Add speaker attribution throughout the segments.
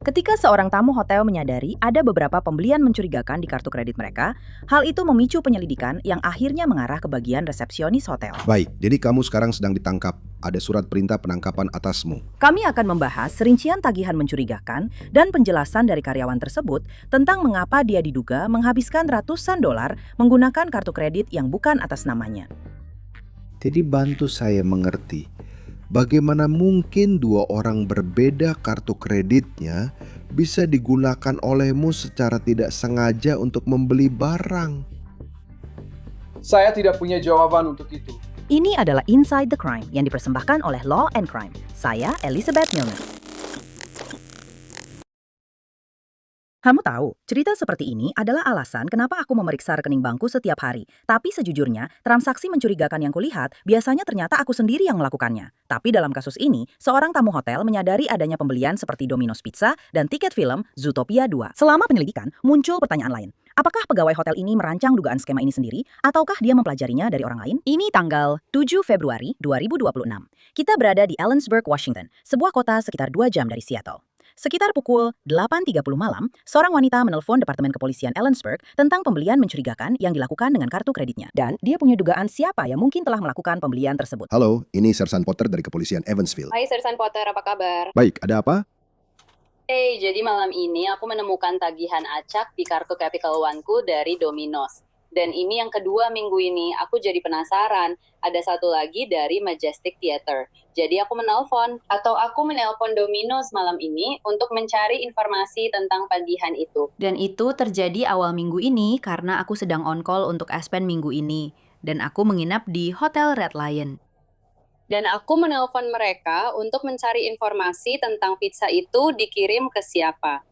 Speaker 1: Ketika seorang tamu hotel menyadari ada beberapa pembelian mencurigakan di kartu kredit mereka, hal itu memicu penyelidikan yang akhirnya mengarah ke bagian resepsionis hotel.
Speaker 2: Baik, jadi kamu sekarang sedang ditangkap. Ada surat perintah penangkapan atasmu.
Speaker 1: Kami akan membahas rincian tagihan mencurigakan dan penjelasan dari karyawan tersebut tentang mengapa dia diduga menghabiskan ratusan dolar menggunakan kartu kredit yang bukan atas namanya.
Speaker 2: Jadi bantu saya mengerti. Bagaimana mungkin dua orang berbeda kartu kreditnya bisa digunakan olehmu secara tidak sengaja untuk membeli barang?
Speaker 3: Saya tidak punya jawaban untuk itu.
Speaker 1: Ini adalah Inside the Crime yang dipersembahkan oleh Law and Crime. Saya Elizabeth Milner. Kamu tahu, cerita seperti ini adalah alasan kenapa aku memeriksa rekening bankku setiap hari. Tapi sejujurnya, transaksi mencurigakan yang kulihat biasanya ternyata aku sendiri yang melakukannya. Tapi dalam kasus ini, seorang tamu hotel menyadari adanya pembelian seperti Domino's Pizza dan tiket film Zootopia 2. Selama penyelidikan, muncul pertanyaan lain. Apakah pegawai hotel ini merancang dugaan skema ini sendiri, ataukah dia mempelajarinya dari orang lain? Ini tanggal 7 Februari 2026. Kita berada di Ellensburg, Washington, sebuah kota sekitar 2 jam dari Seattle. Sekitar pukul 8.30 malam, seorang wanita menelpon Departemen Kepolisian Ellensburg tentang pembelian mencurigakan yang dilakukan dengan kartu kreditnya. Dan dia punya dugaan siapa yang mungkin telah melakukan pembelian tersebut.
Speaker 2: Halo, ini Sersan Potter dari Kepolisian Evansville.
Speaker 4: Hai Sersan Potter, apa kabar?
Speaker 2: Baik, ada apa?
Speaker 4: Jadi malam ini aku menemukan tagihan acak di kartu Capital One-ku dari Domino's. Dan ini yang kedua minggu ini, aku jadi penasaran. Ada satu lagi dari Majestic Theater. Jadi aku menelpon Domino's malam ini untuk mencari informasi tentang tagihan itu. Dan itu terjadi awal minggu ini karena aku sedang on call untuk Aspen minggu ini. Dan aku menginap di Hotel Red Lion. Dan aku menelpon mereka untuk mencari informasi tentang pizza itu dikirim ke siapa.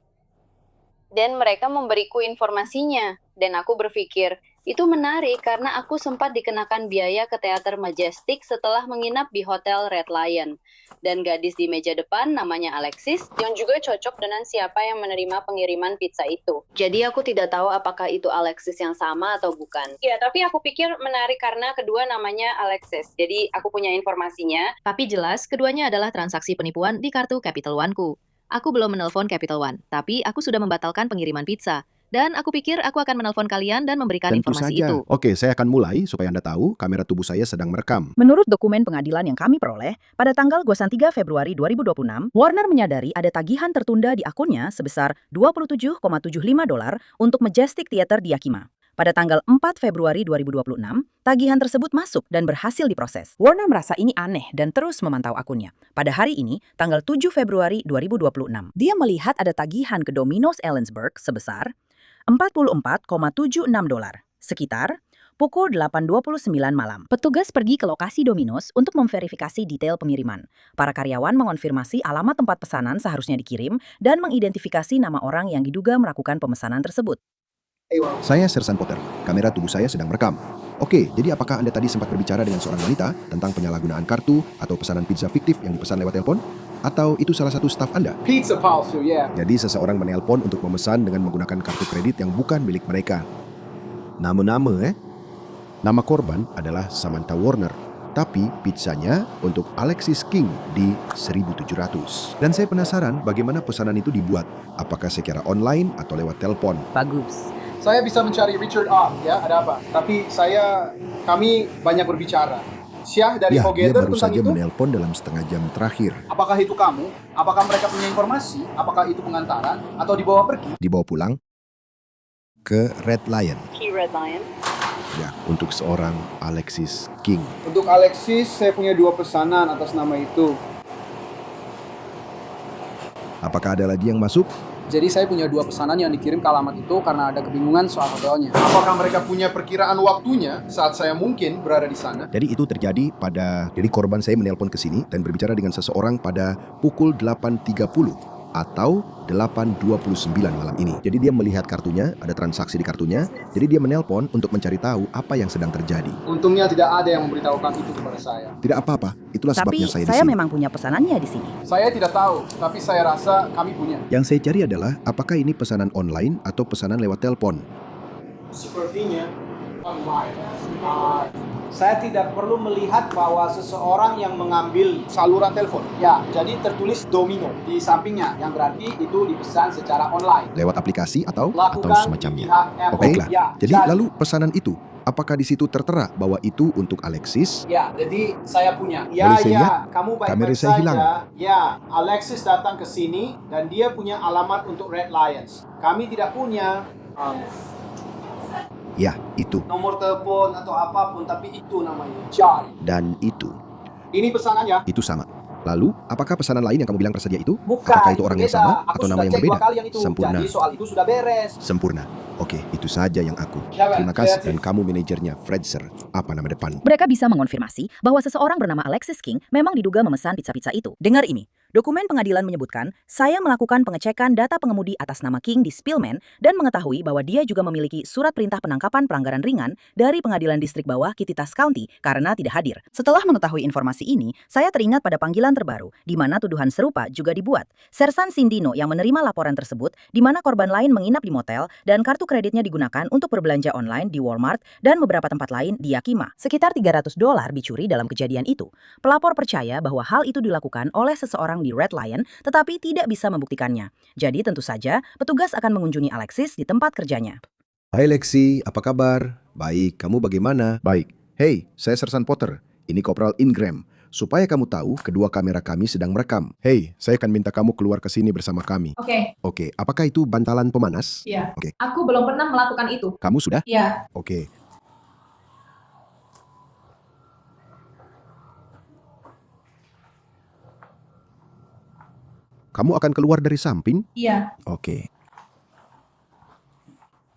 Speaker 4: Dan mereka memberiku informasinya. Dan aku berpikir, itu menarik karena aku sempat dikenakan biaya ke Teater Majestic setelah menginap di Hotel Red Lion. Dan gadis di meja depan namanya Alexis, yang juga cocok dengan siapa yang menerima pengiriman pizza itu. Jadi aku tidak tahu apakah itu Alexis yang sama atau bukan. Ya, tapi aku pikir menarik karena kedua namanya Alexis. Jadi aku punya informasinya. Tapi jelas, keduanya adalah transaksi penipuan di kartu Capital One-ku. Aku belum menelpon Capital One, tapi aku sudah membatalkan pengiriman pizza. Dan aku pikir aku akan menelpon kalian dan memberikan
Speaker 2: Tentu
Speaker 4: informasi
Speaker 2: saja.
Speaker 4: itu.
Speaker 2: Oke, saya akan mulai supaya Anda tahu kamera tubuh saya sedang merekam.
Speaker 1: Menurut dokumen pengadilan yang kami peroleh, pada tanggal 23 Februari 2026, Warner menyadari ada tagihan tertunda di akunnya sebesar $27,75 untuk Majestic Theater di Yakima. Pada tanggal 4 Februari 2026, tagihan tersebut masuk dan berhasil diproses. Warner merasa ini aneh dan terus memantau akunnya. Pada hari ini, tanggal 7 Februari 2026, dia melihat ada tagihan ke Domino's Ellensburg sebesar $44,76, sekitar pukul 8.29 malam. Petugas pergi ke lokasi Domino's untuk memverifikasi detail pengiriman. Para karyawan mengonfirmasi alamat tempat pesanan seharusnya dikirim dan mengidentifikasi nama orang yang diduga melakukan pemesanan tersebut.
Speaker 2: Saya Sersan Potter. Kamera tubuh saya sedang merekam. Oke, jadi apakah Anda tadi sempat berbicara dengan seorang wanita tentang penyalahgunaan kartu atau pesanan pizza fiktif yang dipesan lewat telepon? Atau itu salah satu staf Anda?
Speaker 3: Pizza palsu, ya.
Speaker 2: Jadi seseorang menelpon untuk memesan dengan menggunakan kartu kredit yang bukan milik mereka. Nama-nama Nama korban adalah Samantha Warner. Tapi pizzanya untuk Alexis King di 1.700. Dan saya penasaran bagaimana pesanan itu dibuat. Apakah secara online atau lewat telepon?
Speaker 1: Bagus.
Speaker 3: Saya bisa mencari Richard off, ya, ada apa? Tapi kami banyak berbicara. Syah dari
Speaker 2: Ya, dia
Speaker 3: Together
Speaker 2: baru
Speaker 3: tentang
Speaker 2: saja
Speaker 3: itu.
Speaker 2: menelpon dalam setengah jam terakhir.
Speaker 3: Apakah itu kamu? Apakah mereka punya informasi? Apakah itu pengantaran? Atau dibawa pergi?
Speaker 2: Dibawa pulang ke Red Lion.
Speaker 4: Key Red Lion.
Speaker 2: Ya, untuk seorang Alexis King.
Speaker 3: Untuk Alexis, saya punya 2 pesanan atas nama itu.
Speaker 2: Apakah ada lagi yang masuk?
Speaker 3: Jadi saya punya 2 pesanan yang dikirim ke alamat itu karena ada kebingungan soal hotelnya. Apakah mereka punya perkiraan waktunya saat saya mungkin berada di sana?
Speaker 2: Jadi itu terjadi jadi korban saya menelpon ke sini dan berbicara dengan seseorang pada pukul 8.30 atau 8.29 malam ini. Jadi dia melihat kartunya, ada transaksi di kartunya, jadi dia menelpon untuk mencari tahu apa yang sedang terjadi.
Speaker 3: Untungnya tidak ada yang memberitahukan itu kepada saya.
Speaker 2: Tidak apa-apa, itulah
Speaker 1: Tapi
Speaker 2: sebabnya saya di
Speaker 1: saya
Speaker 2: sini.
Speaker 1: memang punya pesanannya di sini.
Speaker 3: Saya tidak tahu, tapi saya rasa kami punya.
Speaker 2: Yang saya cari adalah apakah ini pesanan online atau pesanan lewat telepon.
Speaker 3: Sepertinya Saya tidak perlu melihat bahwa seseorang yang mengambil saluran telepon. Ya, jadi tertulis domino di sampingnya, yang berarti itu dipesan secara online.
Speaker 2: Lewat aplikasi atau
Speaker 3: Lakukan
Speaker 2: semacamnya.
Speaker 3: di pihak Apple.
Speaker 2: Baiklah,
Speaker 3: Ya,
Speaker 2: jadi lalu pesanan itu, apakah di situ tertera bahwa itu untuk Alexis?
Speaker 3: Ya, jadi saya punya.
Speaker 2: Boleh saya lihat?
Speaker 3: Kamu
Speaker 2: Kamera
Speaker 3: baik-baik
Speaker 2: saya
Speaker 3: saja.
Speaker 2: hilang.
Speaker 3: Ya, Alexis datang ke sini dan dia punya alamat untuk Red Lions. Kami tidak punya
Speaker 2: Ya, itu.
Speaker 3: nomor telepon atau apapun, tapi itu namanya Charlie.
Speaker 2: Dan itu.
Speaker 3: Ini pesanannya.
Speaker 2: Itu sama. Lalu, apakah pesanan lain yang kamu bilang tersedia itu?
Speaker 3: Bukan.
Speaker 2: Apakah itu orang yang
Speaker 3: beda.
Speaker 2: sama
Speaker 3: Aku
Speaker 2: atau nama
Speaker 3: sudah
Speaker 2: yang
Speaker 3: cek
Speaker 2: berbeda?
Speaker 3: 2 kali yang itu.
Speaker 2: Sempurna.
Speaker 3: Jadi soal itu sudah beres.
Speaker 2: Sempurna. Oke, itu saja yang aku.
Speaker 3: Ya,
Speaker 2: Terima kasih.
Speaker 3: kreatif.
Speaker 2: Dan kamu manajernya, Fredzer. Apa nama depan?
Speaker 1: Mereka bisa mengonfirmasi bahwa seseorang bernama Alexis King memang diduga memesan pizza-pizza itu. Dengar ini. Dokumen pengadilan menyebutkan, saya melakukan pengecekan data pengemudi atas nama King di Spillman dan mengetahui bahwa dia juga memiliki surat perintah penangkapan pelanggaran ringan dari Pengadilan Distrik Bawah Kittitas County karena tidak hadir. Setelah mengetahui informasi ini, saya teringat pada panggilan terbaru, di mana tuduhan serupa juga dibuat. Sersan Sindino yang menerima laporan tersebut, di mana korban lain menginap di motel dan kartu kreditnya digunakan untuk berbelanja online di Walmart dan beberapa tempat lain di Yakima. Sekitar $300 dicuri dalam kejadian itu. Pelapor percaya bahwa hal itu dilakukan oleh seseorang di Red Lion, tetapi tidak bisa membuktikannya. Jadi tentu saja, petugas akan mengunjungi Alexis di tempat kerjanya.
Speaker 2: Hai Lexi, apa kabar? Baik, kamu bagaimana? Baik. Hey, saya Sersan Potter. Ini Kopral Ingram. Supaya kamu tahu, kedua kamera kami sedang merekam. Hey, saya akan minta kamu keluar ke sini bersama kami.
Speaker 5: Oke,
Speaker 2: Oke, apakah itu bantalan pemanas?
Speaker 5: iya.
Speaker 2: Oke.
Speaker 5: Aku belum pernah melakukan itu.
Speaker 2: Kamu sudah?
Speaker 5: Iya.
Speaker 2: Oke. Kamu akan keluar dari samping?
Speaker 5: Iya.
Speaker 2: Oke.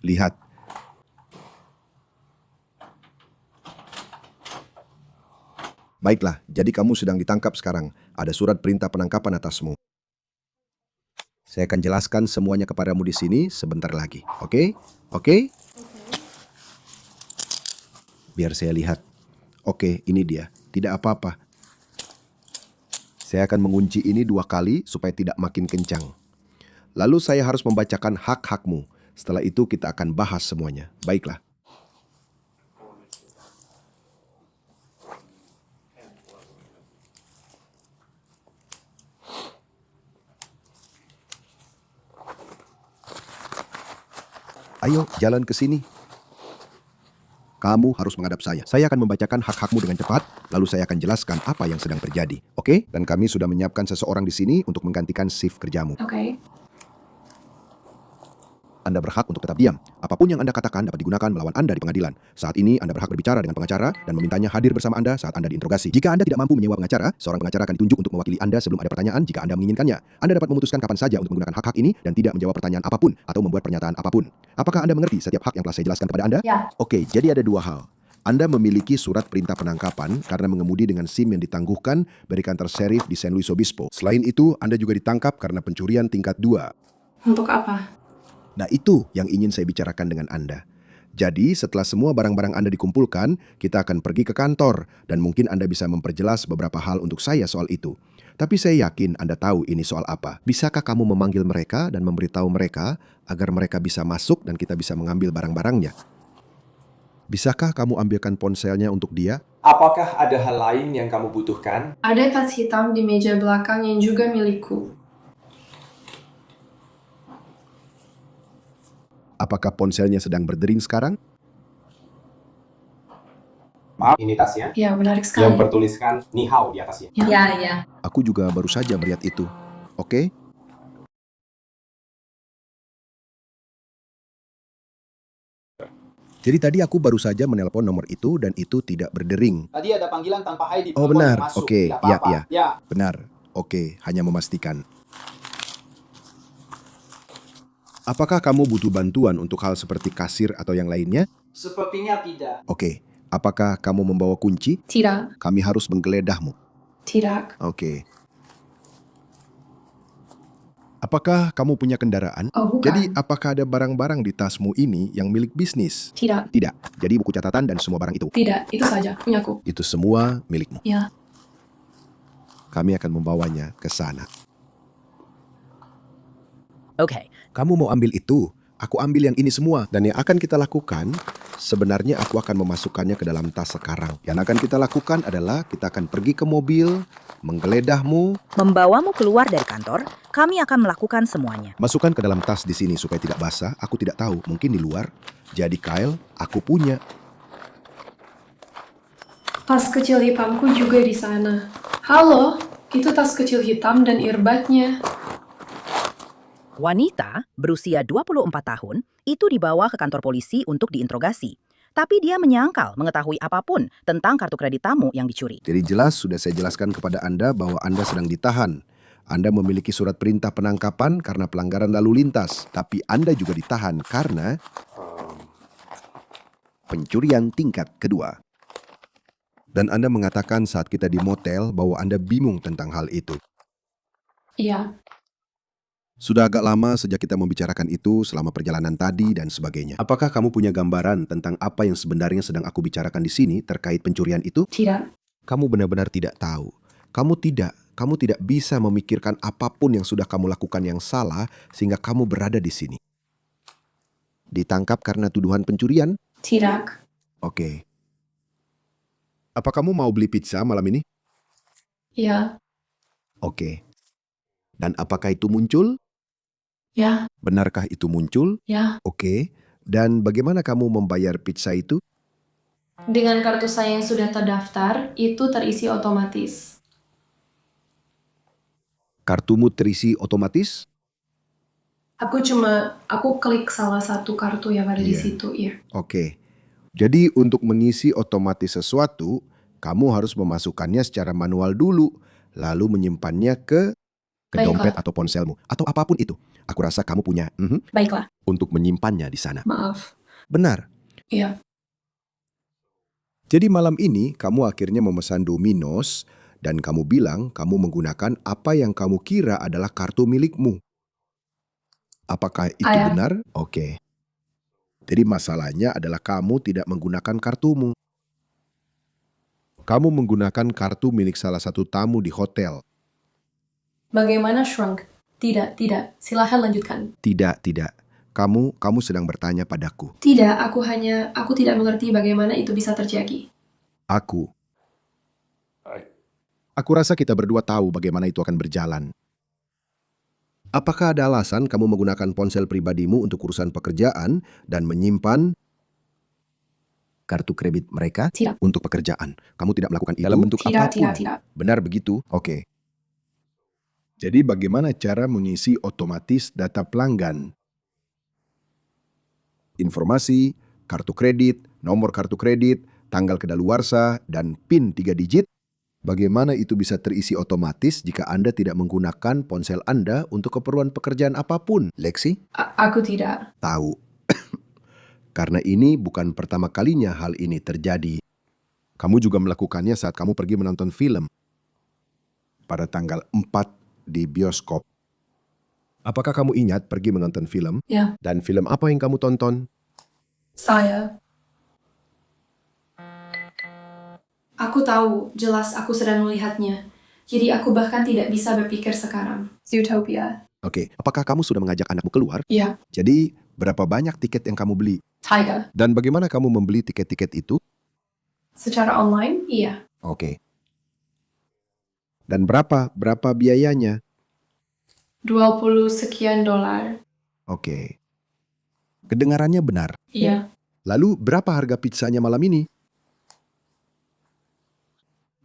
Speaker 2: Lihat. Baiklah, jadi kamu sedang ditangkap sekarang. Ada surat perintah penangkapan atasmu. Saya akan jelaskan semuanya kepadamu di sini sebentar lagi. Oke? Oke? Biar saya lihat. Oke, ini dia. Tidak apa-apa. Saya akan mengunci ini 2 kali supaya tidak makin kencang. Lalu saya harus membacakan hak-hakmu. Setelah itu kita akan bahas semuanya. Baiklah. Ayo, jalan ke sini. Kamu harus menghadap saya. Saya akan membacakan hak-hakmu dengan cepat, lalu saya akan jelaskan apa yang sedang terjadi. Oke? Dan kami sudah menyiapkan seseorang di sini untuk menggantikan shift kerjamu.
Speaker 5: Oke.
Speaker 2: Anda berhak untuk tetap diam. Apapun yang Anda katakan dapat digunakan melawan Anda di pengadilan. Saat ini Anda berhak berbicara dengan pengacara dan memintanya hadir bersama Anda saat Anda diinterogasi. Jika Anda tidak mampu menyewa pengacara, seorang pengacara akan ditunjuk untuk mewakili Anda sebelum ada pertanyaan jika Anda menginginkannya. Anda dapat memutuskan kapan saja untuk menggunakan hak-hak ini dan tidak menjawab pertanyaan apapun atau membuat pernyataan apapun. Apakah Anda mengerti setiap hak yang telah saya jelaskan kepada Anda?
Speaker 5: Ya.
Speaker 2: Oke, jadi ada 2 hal. Anda memiliki surat perintah penangkapan karena mengemudi dengan SIM yang ditangguhkan dari kantor serif di San Luis Obispo. Selain itu, Anda juga ditangkap karena pencurian tingkat 2.
Speaker 5: Untuk apa?
Speaker 2: Nah, itu yang ingin saya bicarakan dengan Anda. Jadi, setelah semua barang-barang Anda dikumpulkan, kita akan pergi ke kantor dan mungkin Anda bisa memperjelas beberapa hal untuk saya soal itu. Tapi saya yakin Anda tahu ini soal apa. Bisakah kamu memanggil mereka dan memberitahu mereka agar mereka bisa masuk dan kita bisa mengambil barang-barangnya? Bisakah kamu ambilkan ponselnya untuk dia?
Speaker 6: Apakah ada hal lain yang kamu butuhkan?
Speaker 5: Ada tas hitam di meja belakang yang juga milikku.
Speaker 2: Apakah ponselnya sedang berdering sekarang?
Speaker 6: Maaf, ini tasnya.
Speaker 5: Ya, menarik
Speaker 6: Yang
Speaker 5: sekali.
Speaker 6: bertuliskan Ni Hao di atasnya.
Speaker 5: Ya.
Speaker 2: Aku juga baru saja melihat itu. Oke? Jadi tadi aku baru saja menelpon nomor itu dan itu tidak berdering.
Speaker 3: Tadi ada panggilan tanpa ID.
Speaker 2: Oh,
Speaker 3: telepon
Speaker 2: benar.
Speaker 3: masuk.
Speaker 2: Oke,
Speaker 3: Tidak apa-apa.
Speaker 2: ya.
Speaker 3: Ya.
Speaker 2: Benar. Oke, hanya memastikan. Apakah kamu butuh bantuan untuk hal seperti kasir atau yang lainnya?
Speaker 3: Sepertinya tidak.
Speaker 2: Oke. Apakah kamu membawa kunci?
Speaker 5: Tidak.
Speaker 2: Kami harus menggeledahmu.
Speaker 5: Tidak.
Speaker 2: Oke. Apakah kamu punya kendaraan?
Speaker 5: Oh, bukan.
Speaker 2: Jadi, apakah ada barang-barang di tasmu ini yang milik bisnis?
Speaker 5: Tidak.
Speaker 2: Tidak. Jadi buku catatan dan semua barang itu.
Speaker 5: Tidak. Itu saja. Punyaku.
Speaker 2: Itu semua milikmu.
Speaker 5: Ya.
Speaker 2: Kami akan membawanya ke sana.
Speaker 1: Oke,
Speaker 2: Kamu mau ambil itu, aku ambil yang ini semua. Dan yang akan kita lakukan, Sebenarnya aku akan memasukkannya ke dalam tas sekarang. Yang akan kita lakukan adalah kita akan pergi ke mobil, menggeledahmu,
Speaker 1: Membawamu keluar dari kantor, kami akan melakukan semuanya.
Speaker 2: masukkan ke dalam tas di sini supaya tidak basah. Aku tidak tahu, mungkin di luar. Jadi Kyle, aku punya.
Speaker 5: Tas kecil hitamku juga di sana. Halo, itu tas kecil hitam dan earbudnya.
Speaker 1: Wanita berusia 24 tahun itu dibawa ke kantor polisi untuk diinterogasi. Tapi dia menyangkal mengetahui apapun tentang kartu kredit tamu yang dicuri.
Speaker 2: Jadi jelas sudah saya jelaskan kepada Anda bahwa Anda sedang ditahan. Anda memiliki surat perintah penangkapan karena pelanggaran lalu lintas. Tapi Anda juga ditahan karena pencurian tingkat kedua. Dan Anda mengatakan saat kita di motel bahwa Anda bingung tentang hal itu.
Speaker 5: Iya,
Speaker 2: Sudah agak lama sejak kita membicarakan itu selama perjalanan tadi dan sebagainya. Apakah kamu punya gambaran tentang apa yang sebenarnya sedang aku bicarakan di sini terkait pencurian itu?
Speaker 5: tidak.
Speaker 2: Kamu benar-benar tidak tahu. Kamu tidak bisa memikirkan apapun yang sudah kamu lakukan yang salah sehingga kamu berada di sini. Ditangkap karena tuduhan pencurian?
Speaker 5: Tidak.
Speaker 2: Oke. Apa kamu mau beli pizza malam ini?
Speaker 5: Ya,
Speaker 2: Oke. Dan apakah itu muncul?
Speaker 5: ya,
Speaker 2: Benarkah itu muncul?
Speaker 5: ya.
Speaker 2: Oke. Dan bagaimana kamu membayar pizza itu?
Speaker 5: Dengan kartu saya yang sudah terdaftar, itu terisi otomatis.
Speaker 2: Kartumu terisi otomatis?
Speaker 5: Aku klik salah satu kartu yang ada di
Speaker 2: Iya.
Speaker 5: situ, ya.
Speaker 2: Oke. Jadi untuk mengisi otomatis sesuatu, kamu harus memasukkannya secara manual dulu, lalu menyimpannya ke dompet atau ponselmu, atau apapun itu. Aku rasa kamu punya
Speaker 5: Baiklah,
Speaker 2: untuk menyimpannya di sana.
Speaker 5: maaf.
Speaker 2: Benar.
Speaker 5: Iya,
Speaker 2: Jadi malam ini kamu akhirnya memesan Domino's dan kamu bilang kamu menggunakan apa yang kamu kira adalah kartu milikmu. Apakah itu
Speaker 5: Iya.
Speaker 2: benar? Oke. Jadi masalahnya adalah kamu tidak menggunakan kartumu. Kamu menggunakan kartu milik salah satu tamu di hotel.
Speaker 5: bagaimana shrunk? Tidak. Silahkan lanjutkan.
Speaker 2: Tidak. Kamu sedang bertanya padaku.
Speaker 5: Tidak, aku tidak mengerti bagaimana itu bisa terjadi.
Speaker 2: Aku rasa kita berdua tahu bagaimana itu akan berjalan. Apakah ada alasan kamu menggunakan ponsel pribadimu untuk urusan pekerjaan dan menyimpan kartu kredit mereka
Speaker 5: Tidak.
Speaker 2: untuk pekerjaan? Kamu tidak melakukan itu dalam bentuk
Speaker 5: Tidak.
Speaker 2: apapun. Benar begitu? Oke. Jadi bagaimana cara mengisi otomatis data pelanggan? Informasi, kartu kredit, nomor kartu kredit, tanggal kedaluarsa, dan PIN 3 digit. Bagaimana itu bisa terisi otomatis jika Anda tidak menggunakan ponsel Anda untuk keperluan pekerjaan apapun? Lexi?
Speaker 5: Aku tidak.
Speaker 2: Tahu. Karena ini bukan pertama kalinya hal ini terjadi. Kamu juga melakukannya saat kamu pergi menonton film. Pada tanggal 4 di bioskop. Apakah kamu ingat pergi menonton film?
Speaker 5: Ya.
Speaker 2: Dan film apa yang kamu tonton?
Speaker 5: Saya. Aku tahu, jelas aku sedang melihatnya. Jadi aku bahkan tidak bisa berpikir sekarang. Zootopia.
Speaker 2: Oke, apakah kamu sudah mengajak anakmu keluar?
Speaker 5: Ya.
Speaker 2: Jadi, berapa banyak tiket yang kamu beli?
Speaker 5: Tiger.
Speaker 2: Dan bagaimana kamu membeli tiket-tiket itu?
Speaker 5: Secara online? Iya.
Speaker 2: Oke. Dan berapa biayanya?
Speaker 5: 20 sekian dolar.
Speaker 2: Oke. Kedengarannya benar.
Speaker 5: Iya.
Speaker 2: Lalu berapa harga pizzanya malam ini?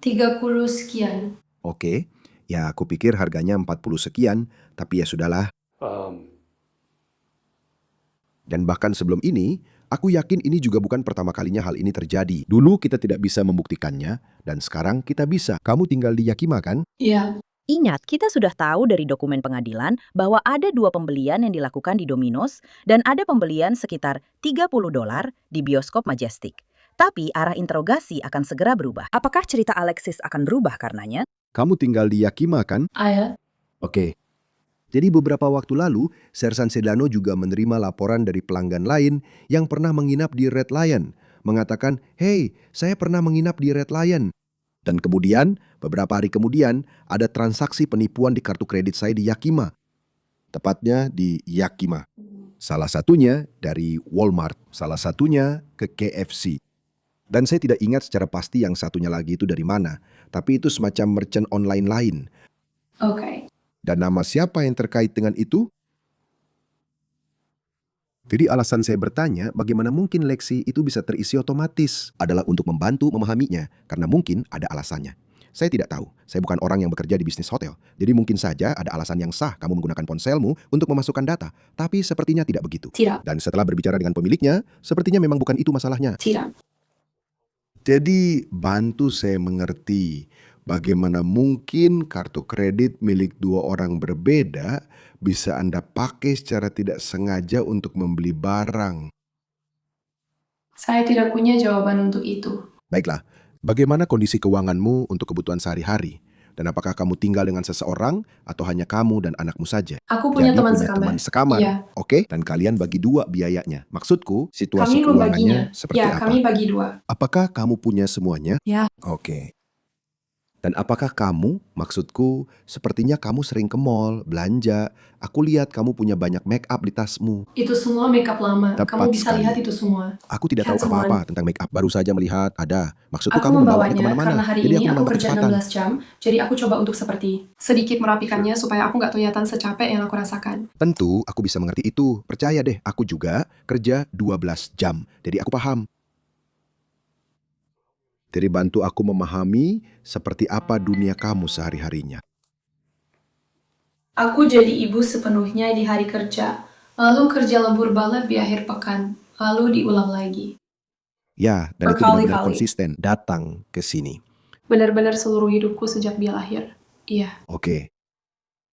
Speaker 5: 30 sekian.
Speaker 2: Oke. Ya, aku pikir harganya 40 sekian, tapi ya sudahlah. Dan bahkan sebelum ini, aku yakin ini juga bukan pertama kalinya hal ini terjadi. Dulu kita tidak bisa membuktikannya, dan sekarang kita bisa. Kamu tinggal di Yakima, kan?
Speaker 5: Iya.
Speaker 1: Ingat, kita sudah tahu dari dokumen pengadilan bahwa ada 2 pembelian yang dilakukan di Domino's dan ada pembelian sekitar $30 di bioskop Majestic. Tapi arah interogasi akan segera berubah. Apakah cerita Alexis akan berubah karenanya?
Speaker 2: Kamu tinggal di Yakima, kan?
Speaker 5: Ayah.
Speaker 2: Oke. Jadi beberapa waktu lalu, Sersan Sedano juga menerima laporan dari pelanggan lain yang pernah menginap di Red Lion, mengatakan, "Hey, saya pernah menginap di Red Lion." Dan kemudian, beberapa hari kemudian, ada transaksi penipuan di kartu kredit saya di Yakima. Tepatnya di Yakima. Salah satunya dari Walmart, salah satunya ke KFC. Dan saya tidak ingat secara pasti yang satunya lagi itu dari mana, tapi itu semacam merchant online lain.
Speaker 5: Oke.
Speaker 2: Dan nama siapa yang terkait dengan itu? Jadi alasan saya bertanya bagaimana mungkin leksi itu bisa terisi otomatis adalah untuk membantu memahaminya, karena mungkin ada alasannya. Saya tidak tahu, saya bukan orang yang bekerja di bisnis hotel, jadi mungkin saja ada alasan yang sah kamu menggunakan ponselmu untuk memasukkan data, tapi sepertinya tidak begitu.
Speaker 5: Tidak.
Speaker 2: Dan setelah berbicara dengan pemiliknya, sepertinya memang bukan itu masalahnya.
Speaker 5: Tidak.
Speaker 2: Jadi bantu saya mengerti bagaimana mungkin kartu kredit milik dua orang berbeda bisa Anda pakai secara tidak sengaja untuk membeli barang.
Speaker 5: Saya tidak punya jawaban untuk itu.
Speaker 2: Baiklah, bagaimana kondisi keuanganmu untuk kebutuhan sehari-hari? Dan apakah kamu tinggal dengan seseorang atau hanya kamu dan anakmu saja?
Speaker 5: Aku punya
Speaker 2: Jadi
Speaker 5: teman
Speaker 2: punya
Speaker 5: sekamar.
Speaker 2: teman sekamar,
Speaker 5: Iya.
Speaker 2: oke? Dan kalian bagi dua biayanya. Maksudku, situasi
Speaker 5: Kami membaginya.
Speaker 2: keuangannya seperti
Speaker 5: Ya,
Speaker 2: apa?
Speaker 5: kami bagi 2.
Speaker 2: Apakah kamu punya semuanya?
Speaker 1: Ya.
Speaker 2: Oke. Dan apakah kamu, maksudku, sepertinya kamu sering ke mall, belanja. Aku lihat kamu punya banyak make up di tasmu.
Speaker 5: Itu semua makeup lama.
Speaker 2: Tepat
Speaker 5: Kamu bisa
Speaker 2: sekali.
Speaker 5: lihat itu semua.
Speaker 2: Aku tidak tahu
Speaker 5: Lihat semua.
Speaker 2: apa-apa tentang make up. Baru saja melihat ada. Maksudku
Speaker 5: Aku
Speaker 2: kamu membawanya
Speaker 5: membawanya
Speaker 2: kemana-mana.
Speaker 5: karena hari
Speaker 2: Jadi
Speaker 5: ini
Speaker 2: aku
Speaker 5: aku
Speaker 2: menambah
Speaker 5: kerja
Speaker 2: kecepatan.
Speaker 5: 16 jam, jadi aku coba untuk sedikit merapikannya supaya aku nggak kelihatan secapek yang aku rasakan.
Speaker 2: Tentu, aku bisa mengerti itu. Percaya deh, aku juga kerja 12 jam. Jadi aku paham. Jadi bantu aku memahami seperti apa dunia kamu sehari-harinya.
Speaker 5: Aku jadi ibu sepenuhnya di hari kerja, lalu kerja lembur banget di akhir pekan, lalu diulang lagi.
Speaker 2: Ya, dan itu benar-benar
Speaker 5: Berkali-kali.
Speaker 2: konsisten datang ke sini.
Speaker 5: Benar-benar seluruh hidupku sejak dia lahir. Iya.
Speaker 2: Oke.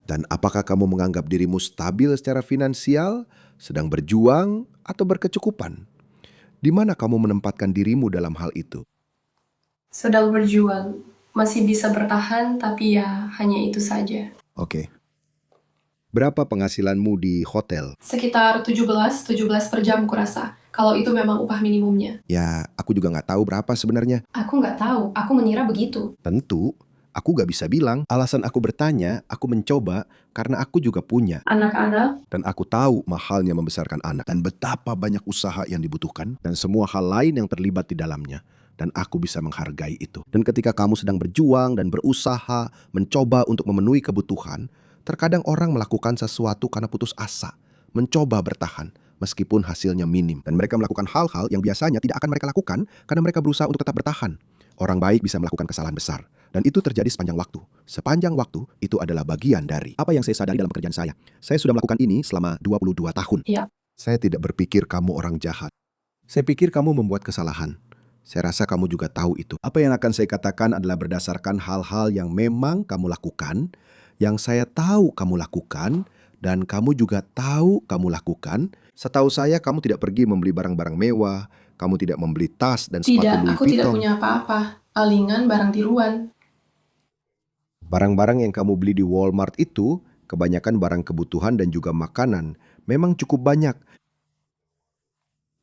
Speaker 2: Dan apakah kamu menganggap dirimu stabil secara finansial, sedang berjuang, atau berkecukupan? Di mana kamu menempatkan dirimu dalam hal itu?
Speaker 5: Sedang berjuang, masih bisa bertahan, tapi ya hanya itu saja.
Speaker 2: Oke. Berapa penghasilanmu di hotel?
Speaker 5: Sekitar 17 per jam kurasa, kalau itu memang upah minimumnya.
Speaker 2: Ya, aku juga nggak tahu berapa sebenarnya.
Speaker 5: Aku nggak tahu, aku mengira begitu.
Speaker 2: Tentu, aku nggak bisa bilang. Alasan aku bertanya, aku mencoba karena aku juga punya.
Speaker 5: Anak-anak,
Speaker 2: Dan aku tahu mahalnya membesarkan anak. Dan betapa banyak usaha yang dibutuhkan. Dan semua hal lain yang terlibat di dalamnya. Dan aku bisa menghargai itu. Dan ketika kamu sedang berjuang dan berusaha, mencoba untuk memenuhi kebutuhan, terkadang orang melakukan sesuatu karena putus asa. Mencoba bertahan, meskipun hasilnya minim. Dan mereka melakukan hal-hal yang biasanya tidak akan mereka lakukan karena mereka berusaha untuk tetap bertahan. Orang baik bisa melakukan kesalahan besar. Dan itu terjadi sepanjang waktu. Sepanjang waktu, itu adalah bagian dari apa yang saya sadari dalam pekerjaan saya. Saya sudah melakukan ini selama 22 tahun.
Speaker 5: Iya.
Speaker 2: Saya tidak berpikir kamu orang jahat. Saya pikir kamu membuat kesalahan. Saya rasa kamu juga tahu itu. Apa yang akan saya katakan adalah berdasarkan hal-hal yang memang kamu lakukan, yang saya tahu kamu lakukan, dan kamu juga tahu kamu lakukan. Setahu saya kamu tidak pergi membeli barang-barang mewah, kamu tidak membeli tas dan sepatu
Speaker 5: tidak,
Speaker 2: Louis
Speaker 5: aku tidak
Speaker 2: Vuitton.
Speaker 5: punya apa-apa. Palingan barang tiruan.
Speaker 2: Barang-barang yang kamu beli di Walmart itu, kebanyakan barang kebutuhan dan juga makanan, memang cukup banyak.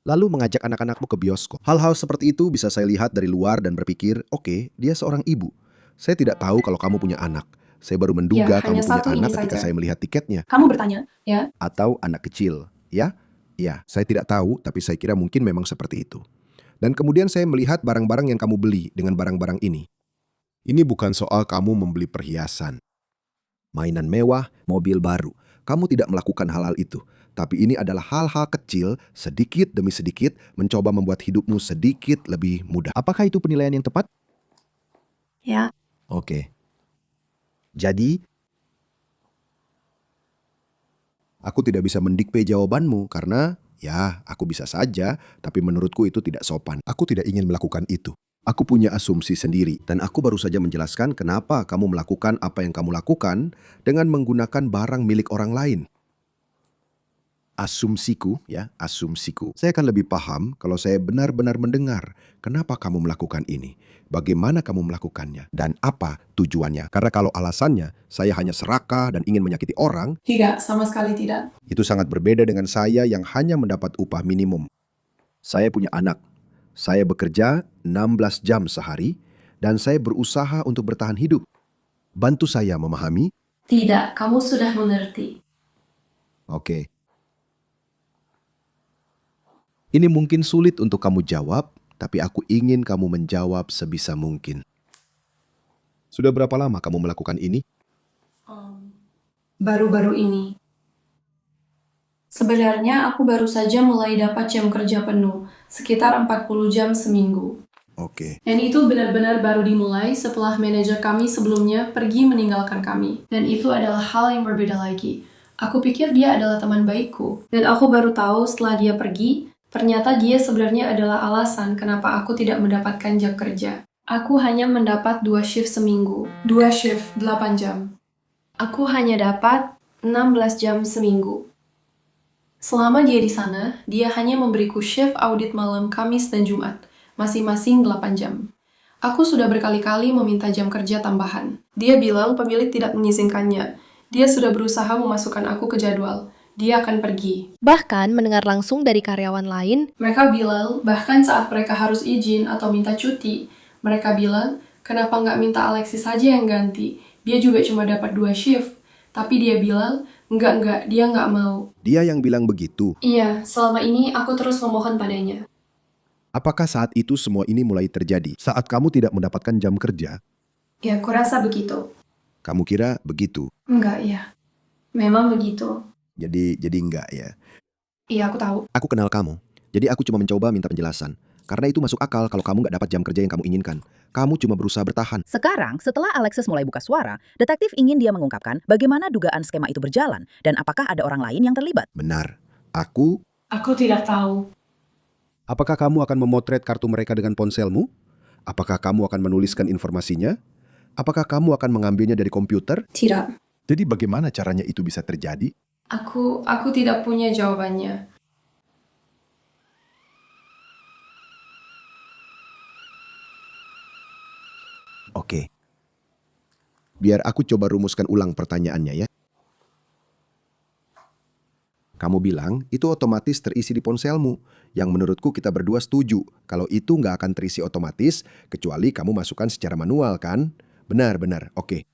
Speaker 2: Lalu mengajak anak-anakmu ke bioskop. Hal-hal seperti itu bisa saya lihat dari luar dan berpikir, oke, dia seorang ibu. Saya tidak tahu kalau kamu punya anak. Saya baru menduga
Speaker 5: Ya,
Speaker 2: kamu
Speaker 5: hanya
Speaker 2: punya
Speaker 5: satu ini
Speaker 2: anak ketika
Speaker 5: saja.
Speaker 2: saya melihat tiketnya.
Speaker 5: Kamu bertanya, ya?
Speaker 2: Atau anak kecil, ya? Ya, saya tidak tahu, tapi saya kira mungkin memang seperti itu. Dan kemudian saya melihat barang-barang yang kamu beli dengan barang-barang ini. Ini bukan soal kamu membeli perhiasan, mainan mewah, mobil baru. Kamu tidak melakukan hal-hal itu. Tapi ini adalah hal-hal kecil, sedikit demi sedikit, mencoba membuat hidupmu sedikit lebih mudah. Apakah itu penilaian yang tepat?
Speaker 5: Ya.
Speaker 2: Oke. Jadi, aku tidak bisa mendikte jawabanmu karena, ya, aku bisa saja, tapi menurutku itu tidak sopan. Aku tidak ingin melakukan itu. Aku punya asumsi sendiri, dan aku baru saja menjelaskan kenapa kamu melakukan apa yang kamu lakukan dengan menggunakan barang milik orang lain. Asumsiku, ya, asumsiku. Saya akan lebih paham kalau saya benar-benar mendengar kenapa kamu melakukan ini, bagaimana kamu melakukannya, dan apa tujuannya. Karena kalau alasannya saya hanya serakah dan ingin menyakiti orang,
Speaker 5: Tidak, sama sekali tidak.
Speaker 2: itu sangat berbeda dengan saya yang hanya mendapat upah minimum. Saya punya anak. Saya bekerja 16 jam sehari, dan saya berusaha untuk bertahan hidup. Bantu saya memahami.
Speaker 5: Tidak, kamu sudah mengerti.
Speaker 2: Oke. Ini mungkin sulit untuk kamu jawab, tapi aku ingin kamu menjawab sebisa mungkin. Sudah berapa lama kamu melakukan ini?
Speaker 5: Baru-baru ini. Sebenarnya aku baru saja mulai dapat jam kerja penuh, sekitar 40 jam seminggu.
Speaker 2: Oke.
Speaker 5: Dan itu benar-benar baru dimulai setelah manajer kami sebelumnya pergi meninggalkan kami. Dan itu adalah hal yang berbeda lagi. Aku pikir dia adalah teman baikku. Dan aku baru tahu setelah dia pergi, ternyata dia sebenarnya adalah alasan kenapa aku tidak mendapatkan jam kerja. Aku hanya mendapat 2 shift seminggu. 2 shift, 8 jam. Aku hanya dapat 16 jam seminggu. Selama dia di sana, dia hanya memberiku shift audit malam Kamis dan Jumat, masing-masing 8 jam. Aku sudah berkali-kali meminta jam kerja tambahan. Dia bilang pemilik tidak mengizinkannya. Dia sudah berusaha memasukkan aku ke jadwal. Dia akan pergi.
Speaker 7: Bahkan mendengar langsung dari karyawan lain,
Speaker 5: Mereka bilang, bahkan saat mereka harus izin atau minta cuti, mereka bilang, kenapa nggak minta Alexis saja yang ganti? Dia juga cuma dapat 2 shift. Tapi dia bilang, enggak, dia nggak mau.
Speaker 2: Dia yang bilang begitu.
Speaker 5: Iya, selama ini aku terus memohon padanya.
Speaker 2: Apakah saat itu semua ini mulai terjadi? Saat kamu tidak mendapatkan jam kerja,
Speaker 5: Ya, aku rasa begitu.
Speaker 2: kamu kira begitu.
Speaker 5: Enggak, ya. Memang begitu.
Speaker 2: Jadi enggak ya.
Speaker 5: Iya, aku tahu.
Speaker 2: Aku kenal kamu. Jadi aku cuma mencoba minta penjelasan. Karena itu masuk akal kalau kamu nggak dapat jam kerja yang kamu inginkan. Kamu cuma berusaha bertahan.
Speaker 1: Sekarang, setelah Alexis mulai buka suara, detektif ingin dia mengungkapkan bagaimana dugaan skema itu berjalan dan apakah ada orang lain yang terlibat.
Speaker 2: Benar. Aku.
Speaker 5: Aku tidak tahu.
Speaker 2: Apakah kamu akan memotret kartu mereka dengan ponselmu? Apakah kamu akan menuliskan informasinya? Apakah kamu akan mengambilnya dari komputer?
Speaker 5: Tidak.
Speaker 2: Jadi bagaimana caranya itu bisa terjadi?
Speaker 5: Aku tidak punya jawabannya.
Speaker 2: Oke. Biar aku coba rumuskan ulang pertanyaannya ya. Kamu bilang itu otomatis terisi di ponselmu. Yang menurutku kita berdua setuju. Kalau itu nggak akan terisi otomatis, kecuali kamu masukkan secara manual kan? Benar. Oke.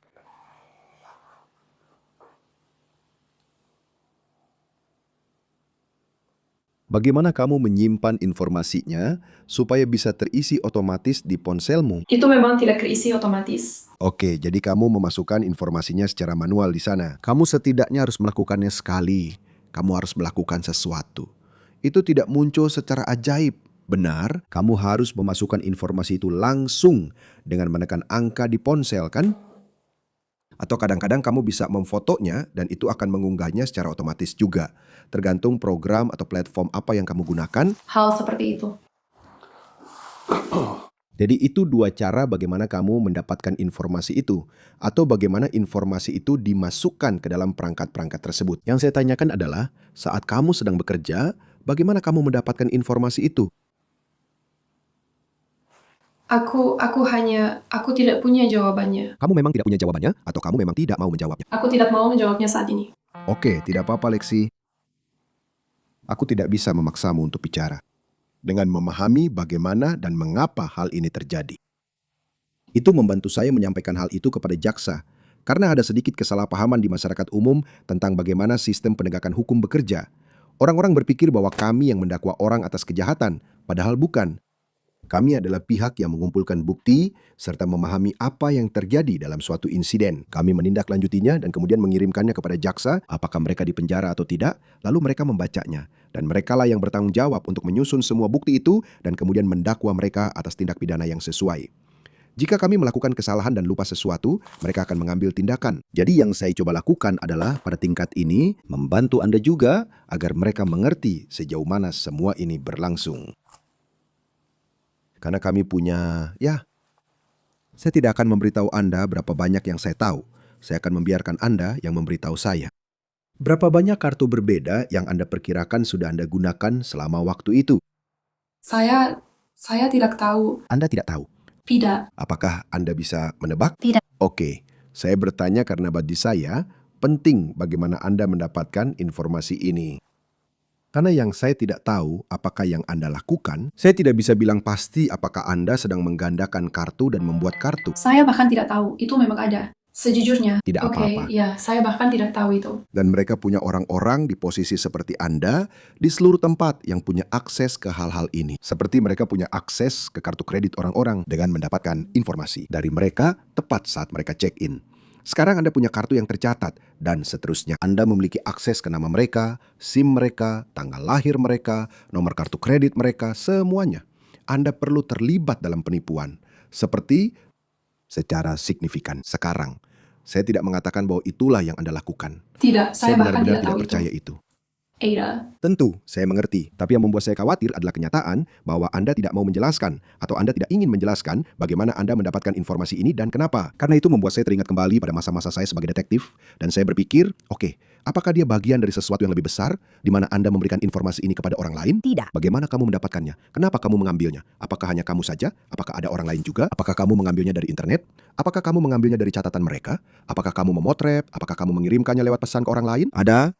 Speaker 2: Bagaimana kamu menyimpan informasinya supaya bisa terisi otomatis di ponselmu?
Speaker 5: Itu memang tidak keisi otomatis.
Speaker 2: Oke, jadi kamu memasukkan informasinya secara manual di sana. Kamu setidaknya harus melakukannya sekali. Kamu harus melakukan sesuatu. Itu tidak muncul secara ajaib. Benar, kamu harus memasukkan informasi itu langsung dengan menekan angka di ponsel kan? Atau kadang-kadang kamu bisa memfotonya dan itu akan mengunggahnya secara otomatis juga. Tergantung program atau platform apa yang kamu gunakan.
Speaker 5: Hal seperti itu.
Speaker 2: Jadi itu dua cara bagaimana kamu mendapatkan informasi itu. Atau bagaimana informasi itu dimasukkan ke dalam perangkat-perangkat tersebut. Yang saya tanyakan adalah, saat kamu sedang bekerja, bagaimana kamu mendapatkan informasi itu?
Speaker 5: Aku tidak punya jawabannya.
Speaker 2: Kamu memang tidak punya jawabannya, atau kamu memang tidak mau menjawabnya?
Speaker 5: Aku tidak mau menjawabnya saat ini.
Speaker 2: Oke, tidak apa-apa Lexi. Aku tidak bisa memaksamu untuk bicara. Dengan memahami bagaimana dan mengapa hal ini terjadi. Itu membantu saya menyampaikan hal itu kepada jaksa, karena ada sedikit kesalahpahaman di masyarakat umum tentang bagaimana sistem penegakan hukum bekerja. Orang-orang berpikir bahwa kami yang mendakwa orang atas kejahatan, padahal bukan. Kami adalah pihak yang mengumpulkan bukti serta memahami apa yang terjadi dalam suatu insiden. Kami menindaklanjutinya dan kemudian mengirimkannya kepada jaksa, apakah mereka dipenjara atau tidak, lalu mereka membacanya. Dan merekalah yang bertanggung jawab untuk menyusun semua bukti itu dan kemudian mendakwa mereka atas tindak pidana yang sesuai. Jika kami melakukan kesalahan dan lupa sesuatu, mereka akan mengambil tindakan. Jadi yang saya coba lakukan adalah pada tingkat ini membantu Anda juga agar mereka mengerti sejauh mana semua ini berlangsung. Karena kami punya, saya tidak akan memberitahu Anda berapa banyak yang saya tahu. Saya akan membiarkan Anda yang memberitahu saya. Berapa banyak kartu berbeda yang Anda perkirakan sudah Anda gunakan selama waktu itu?
Speaker 5: Saya tidak tahu.
Speaker 2: Anda tidak tahu.
Speaker 5: Tidak.
Speaker 2: Apakah Anda bisa menebak?
Speaker 7: Tidak.
Speaker 2: Oke, saya bertanya karena bagi saya penting bagaimana Anda mendapatkan informasi ini. Karena yang saya tidak tahu apakah yang Anda lakukan, saya tidak bisa bilang pasti apakah Anda sedang menggandakan kartu dan membuat kartu.
Speaker 5: Saya bahkan tidak tahu. Itu memang ada. Sejujurnya,
Speaker 2: Tidak
Speaker 5: oke,
Speaker 2: apa-apa.
Speaker 5: ya, saya bahkan tidak tahu itu.
Speaker 2: Dan mereka punya orang-orang di posisi seperti Anda di seluruh tempat yang punya akses ke hal-hal ini. Seperti mereka punya akses ke kartu kredit orang-orang dengan mendapatkan informasi dari mereka tepat saat mereka check-in. Sekarang Anda punya kartu yang tercatat dan seterusnya. Anda memiliki akses ke nama mereka, SIM mereka, tanggal lahir mereka, nomor kartu kredit mereka, semuanya. Anda perlu terlibat dalam penipuan. Seperti secara signifikan sekarang. Saya tidak mengatakan bahwa itulah yang Anda lakukan.
Speaker 5: Tidak, saya bahkan
Speaker 2: benar-benar
Speaker 5: tidak
Speaker 2: tidak
Speaker 5: tahu
Speaker 2: percaya
Speaker 5: itu.
Speaker 2: itu.
Speaker 5: Ada.
Speaker 2: Tentu, saya mengerti. Tapi yang membuat saya khawatir adalah kenyataan bahwa Anda tidak mau menjelaskan atau Anda tidak ingin menjelaskan bagaimana Anda mendapatkan informasi ini dan kenapa. Karena itu membuat saya teringat kembali pada masa-masa saya sebagai detektif dan saya berpikir, oke, apakah dia bagian dari sesuatu yang lebih besar di mana Anda memberikan informasi ini kepada orang lain?
Speaker 1: Tidak.
Speaker 2: Bagaimana kamu mendapatkannya? Kenapa kamu mengambilnya? Apakah hanya kamu saja? Apakah ada orang lain juga? Apakah kamu mengambilnya dari internet? Apakah kamu mengambilnya dari catatan mereka? Apakah kamu memotret? Apakah kamu mengirimkannya lewat pesan ke orang lain? Ada.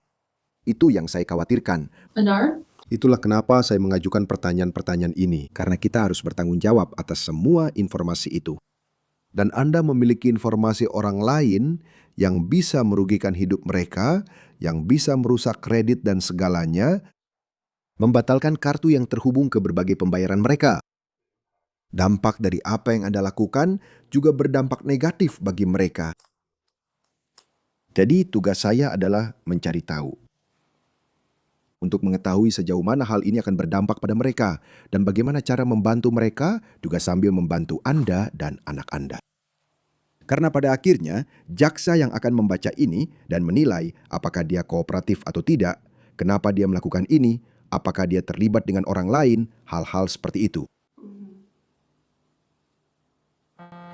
Speaker 2: Itu yang saya khawatirkan.
Speaker 5: Benar?
Speaker 2: Itulah kenapa saya mengajukan pertanyaan-pertanyaan ini. Karena kita harus bertanggung jawab atas semua informasi itu. Dan Anda memiliki informasi orang lain yang bisa merugikan hidup mereka, yang bisa merusak kredit dan segalanya, membatalkan kartu yang terhubung ke berbagai pembayaran mereka. Dampak dari apa yang Anda lakukan juga berdampak negatif bagi mereka. Jadi tugas saya adalah mencari tahu. Untuk mengetahui sejauh mana hal ini akan berdampak pada mereka dan bagaimana cara membantu mereka juga sambil membantu Anda dan anak Anda. Karena pada akhirnya, jaksa yang akan membaca ini dan menilai apakah dia kooperatif atau tidak, kenapa dia melakukan ini, apakah dia terlibat dengan orang lain, hal-hal seperti itu.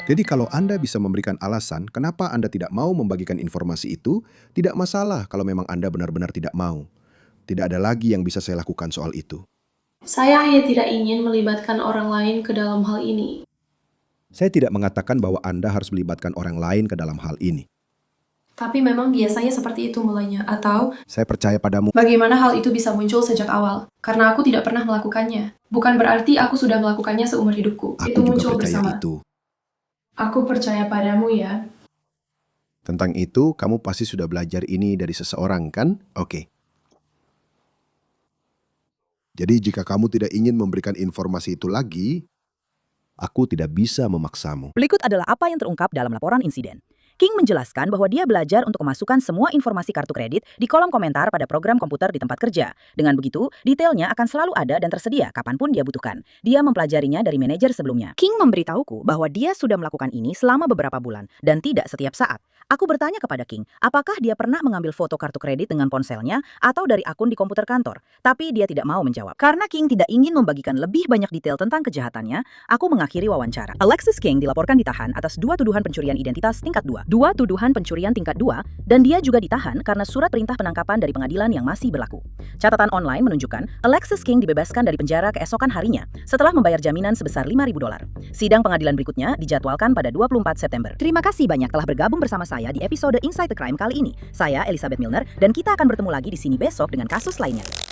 Speaker 2: Jadi kalau Anda bisa memberikan alasan kenapa Anda tidak mau membagikan informasi itu, tidak masalah kalau memang Anda benar-benar tidak mau. Tidak ada lagi yang bisa saya lakukan soal itu.
Speaker 5: Saya hanya tidak ingin melibatkan orang lain ke dalam hal ini.
Speaker 2: Saya tidak mengatakan bahwa Anda harus melibatkan orang lain ke dalam hal ini.
Speaker 5: Tapi memang biasanya seperti itu mulainya. Atau,
Speaker 2: Saya percaya padamu.
Speaker 5: bagaimana hal itu bisa muncul sejak awal? Karena aku tidak pernah melakukannya. Bukan berarti aku sudah melakukannya seumur hidupku.
Speaker 2: Aku
Speaker 5: Itu
Speaker 2: juga
Speaker 5: muncul
Speaker 2: percaya
Speaker 5: bersama.
Speaker 2: itu.
Speaker 5: Aku percaya padamu ya.
Speaker 2: Tentang itu, kamu pasti sudah belajar ini dari seseorang, kan? Oke. Jadi jika kamu tidak ingin memberikan informasi itu lagi, aku tidak bisa memaksamu.
Speaker 1: Berikut adalah apa yang terungkap dalam laporan insiden. King menjelaskan bahwa dia belajar untuk memasukkan semua informasi kartu kredit di kolom komentar pada program komputer di tempat kerja. Dengan begitu, detailnya akan selalu ada dan tersedia kapanpun dia butuhkan. Dia mempelajarinya dari manajer sebelumnya. King memberitahuku bahwa dia sudah melakukan ini selama beberapa bulan dan tidak setiap saat. Aku bertanya kepada King, apakah dia pernah mengambil foto kartu kredit dengan ponselnya atau dari akun di komputer kantor. Tapi dia tidak mau menjawab. Karena King tidak ingin membagikan lebih banyak detail tentang kejahatannya, aku mengakhiri wawancara. Alexis King dilaporkan ditahan atas 2 tuduhan pencurian identitas tingkat 2. 2 tuduhan pencurian tingkat 2, dan dia juga ditahan karena surat perintah penangkapan dari pengadilan yang masih berlaku. Catatan online menunjukkan Alexis King dibebaskan dari penjara keesokan harinya setelah membayar jaminan sebesar $5.000. Sidang pengadilan berikutnya dijadwalkan pada 24 September. Terima kasih banyak telah bergabung bersama saya di episode Inside the Crime kali ini. Saya Elizabeth Milner dan kita akan bertemu lagi di sini besok dengan kasus lainnya.